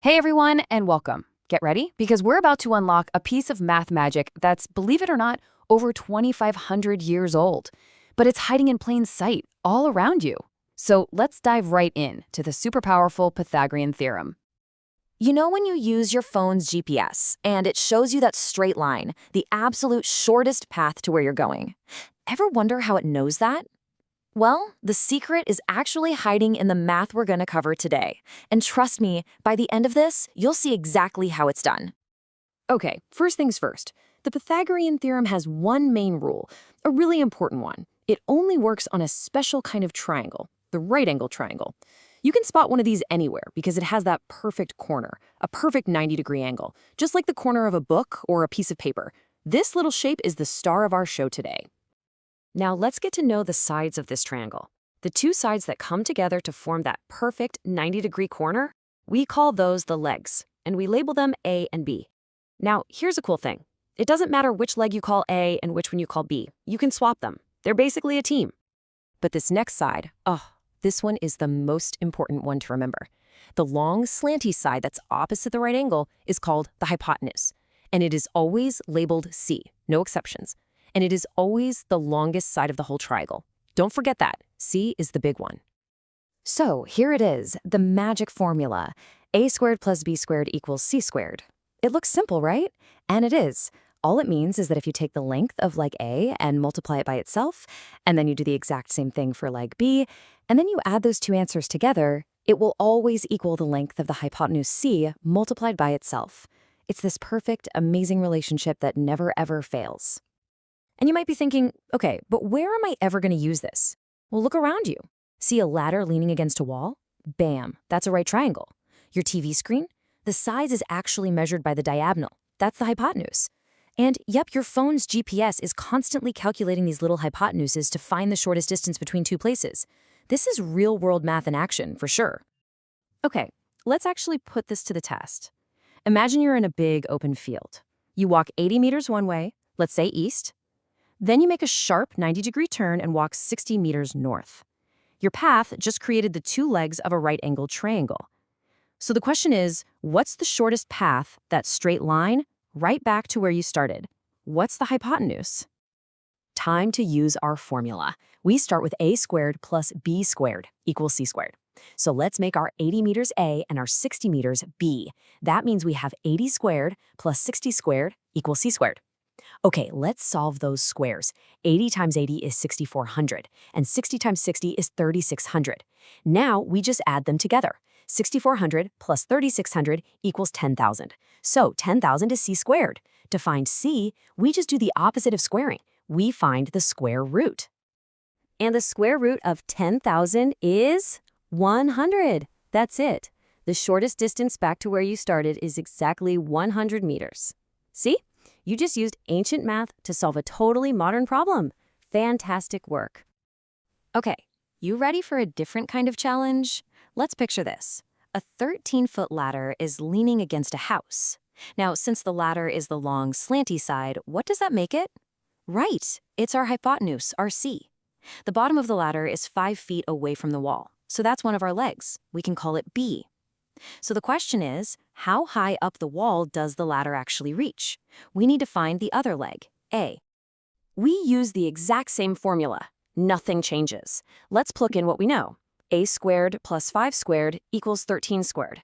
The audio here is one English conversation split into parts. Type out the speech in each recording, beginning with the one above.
Hey everyone, and welcome. Get ready, because we're about to unlock a piece of math magic that's, believe it or not, over 2,500 years old. But it's hiding in plain sight, all around you. So let's dive right in to the super powerful Pythagorean theorem. You know when you use your phone's GPS and it shows you that straight line, the absolute shortest path to where you're going? Ever wonder how it knows that? Well, the secret is actually hiding in the math we're going to cover today. And trust me, by the end of this, you'll see exactly how it's done. Okay, first things first. The Pythagorean theorem has one main rule, a really important one. It only works on a special kind of triangle, the right angle triangle. You can spot one of these anywhere because it has that perfect corner, a perfect 90-degree angle, just like the corner of a book or a piece of paper. This little shape is the star of our show today. Now let's get to know the sides of this triangle. The two sides that come together to form that perfect 90-degree corner, we call those the legs, and we label them A and B. Now, here's a cool thing. It doesn't matter which leg you call A and which one you call B. You can swap them. They're basically a team. But this next side, this one is the most important one to remember. The long, slanty side that's opposite the right angle is called the hypotenuse, and it is always labeled C, no exceptions. And it is always the longest side of the whole triangle. Don't forget that. C is the big one. So here it is, the magic formula. A squared plus B squared equals C squared. It looks simple, right? And it is. All it means is that if you take the length of leg A and multiply it by itself, and then you do the exact same thing for leg B, and then you add those two answers together, it will always equal the length of the hypotenuse C multiplied by itself. It's this perfect, amazing relationship that never ever fails. And you might be thinking, okay, but where am I ever going to use this? Well, look around you. See a ladder leaning against a wall? Bam, that's a right triangle. Your TV screen? The size is actually measured by the diagonal. That's the hypotenuse. And yep, your phone's GPS is constantly calculating these little hypotenuses to find the shortest distance between two places. This is real-world math in action, for sure. Okay, let's actually put this to the test. Imagine you're in a big open field. You walk 80 meters one way, let's say east. Then you make a sharp 90-degree turn and walk 60 meters north. Your path just created the two legs of a right-angled triangle. So the question is, what's the shortest path, that straight line, right back to where you started? What's the hypotenuse? Time to use our formula. We start with A squared plus B squared equals C squared. So let's make our 80 meters A and our 60 meters B. That means we have 80 squared plus 60 squared equals C squared. Okay, let's solve those squares. 80 times 80 is 6,400, and 60 times 60 is 3,600. Now we just add them together. 6,400 plus 3,600 equals 10,000. So 10,000 is C squared. To find C, we just do the opposite of squaring. We find the square root. And the square root of 10,000 is 100. That's it. The shortest distance back to where you started is exactly 100 meters. See? You just used ancient math to solve a totally modern problem. Fantastic work. Okay, you ready for a different kind of challenge? Let's picture this. A 13-foot ladder is leaning against a house. Now, since the ladder is the long, slanty side, what does that make it? Right, it's our hypotenuse, our C. The bottom of the ladder is 5 feet away from the wall, so that's one of our legs. We can call it B. So the question is, how high up the wall does the ladder actually reach? We need to find the other leg, A. We use the exact same formula. Nothing changes. Let's plug in what we know. A squared plus 5 squared equals 13 squared.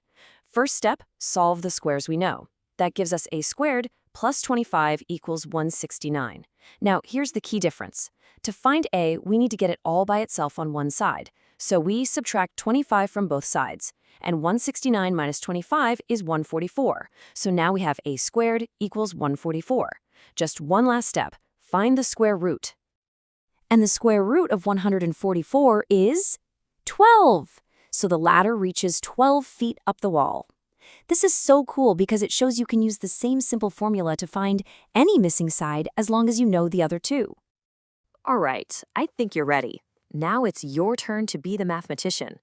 First step, solve the squares we know. That gives us A squared plus 25 equals 169. Now, here's the key difference. To find A, we need to get it all by itself on one side. So we subtract 25 from both sides. And 169 minus 25 is 144. So now we have A squared equals 144. Just one last step. Find the square root. And the square root of 144 is 12. So the ladder reaches 12 feet up the wall. This is so cool because it shows you can use the same simple formula to find any missing side as long as you know the other two. All right, I think you're ready. Now it's your turn to be the mathematician.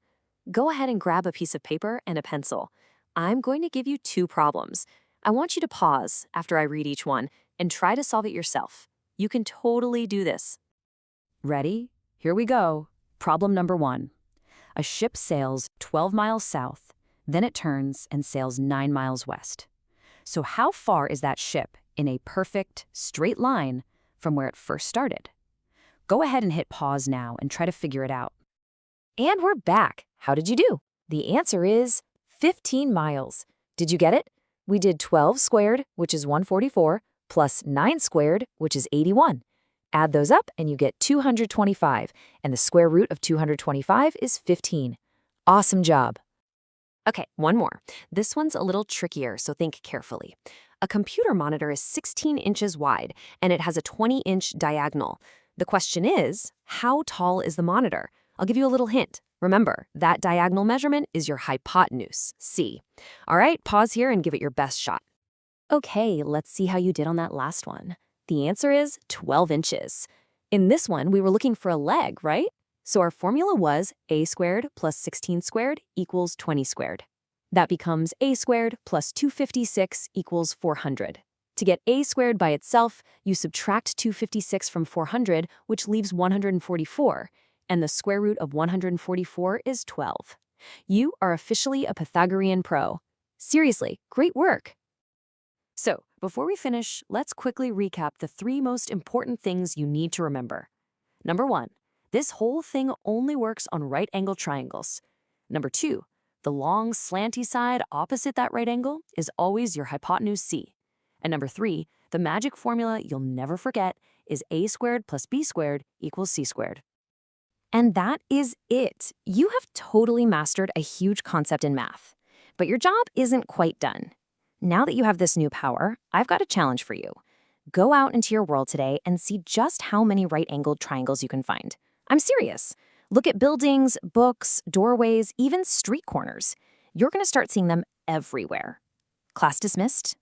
Go ahead and grab a piece of paper and a pencil. I'm going to give you two problems. I want you to pause after I read each one and try to solve it yourself. You can totally do this. Ready? Here we go. Problem number 1. A ship sails 12 miles south, Then it turns and sails 9 miles west. So how far is that ship in a perfect, straight line from where it first started? Go ahead and hit pause now and try to figure it out. And we're back. How did you do? The answer is 15 miles. Did you get it? We did 12 squared, which is 144, plus 9 squared, which is 81. Add those up and you get 225, and the square root of 225 is 15. Awesome job. Okay, one more. This one's a little trickier, so think carefully. A computer monitor is 16 inches wide, and it has a 20-inch diagonal. The question is, how tall is the monitor? I'll give you a little hint. Remember, that diagonal measurement is your hypotenuse, C. All right, pause here and give it your best shot. Okay, let's see how you did on that last one. The answer is 12 inches. In this one, we were looking for a leg, right? So our formula was a squared plus 16 squared equals 20 squared. That becomes a squared plus 256 equals 400. To get a squared by itself, you subtract 256 from 400, which leaves 144, and the square root of 144 is 12. You are officially a Pythagorean pro. Seriously, great work! So, before we finish, let's quickly recap the 3 most important things you need to remember. Number 1, this whole thing only works on right-angled triangles. Number 2, the long, slanty side opposite that right angle is always your hypotenuse C. And number 3, the magic formula you'll never forget is a squared plus b squared equals c squared. And that is it. You have totally mastered a huge concept in math. But your job isn't quite done. Now that you have this new power, I've got a challenge for you. Go out into your world today and see just how many right-angled triangles you can find. I'm serious. Look at buildings, books, doorways, even street corners. You're going to start seeing them everywhere. Class dismissed.